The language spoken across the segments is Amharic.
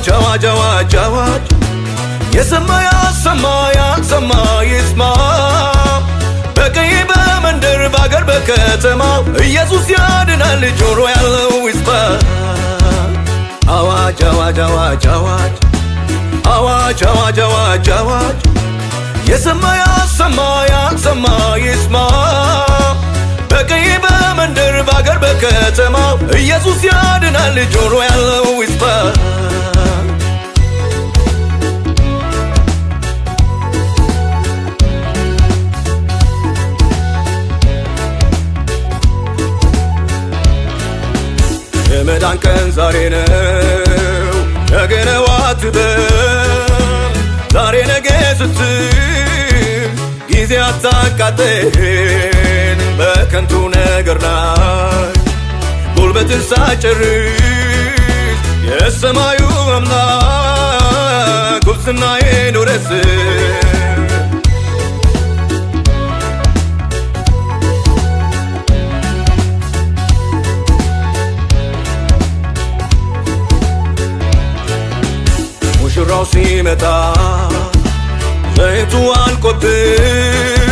አዋጅ አዋጅ አዋጅ አዋጅ የሰማያት ሰማያት ሰማይ ይስማ በቀይ በመንደር ባገር በከተማው ኢየሱስ ያድናል ጆሮ ያለው ይስማ አዋጅ አዋጅ አዋጅ አዋጅ አዋጅ አዋጅ አዋጅ አዋጅ የሰማያት ሰማያት ሰማይ ይስማ በቀይ በመንደር ባገር በከተማው ኢየሱስ ያድናል ጆሮ ያለው ይስማ የመዳን ቀን ዛሬ ነው ነገ ነው አትበል ዛሬ ነገ ስትል ጊዜ አታቃጥል በከንቱ ነገር ላይ ጉልበትን ሳጨርስ የሰማዩ አምላክ ጉብዝናዬን ውረስ ሙሽራው ሲመጣ ዘይቱ አልቆብህ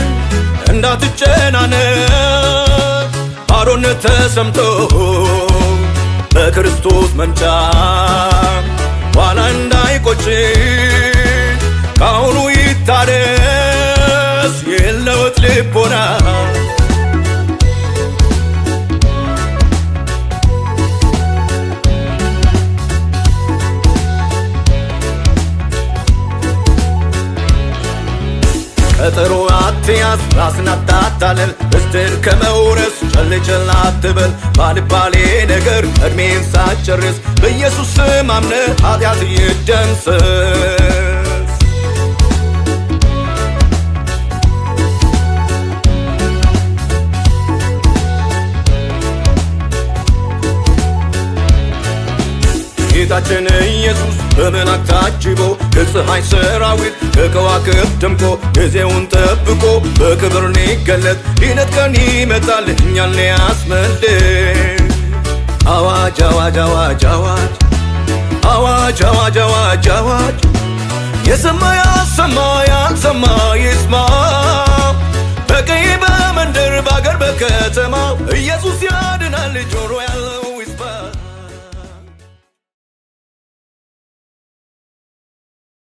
እንዳትጨናነቅ ባዶነት ተሰምቶ በክርስቶስ መምጫ ኋላ እንዳይቆጭ ካሁኑ ይታደስ ይለወጥ ልቦና ቀጠሮ አትያዝ ራስን አታታለል ርስትን ከመውረስ ቸልቸል አትበል ባልባሌ ነገር እድሜን ሳትጨርስ በኢየሱስ ስም አምነህ ኃጢአት ይደምሰስ ጌታችን ኢየሱስ በመላእክት ታጅቦ ከፀሐይ ሰራዊት ከከዋክብት ደምቆ ጊዜውን ጠብቆ በክብር ሊገለጥ ሊነጥቀን ቀን ይመጣል እኛን ሊያስመልጥ አዋጅ አዋጅ አዋጅ አዋጅ አዋጅ አዋጅ አዋጅ አዋጅ የሰማያት ሰማያት ሰማይ ይስማ በቀይ በመንደር ባገር በከተማው ኢየሱስ ያድናል ጆሮ ያለው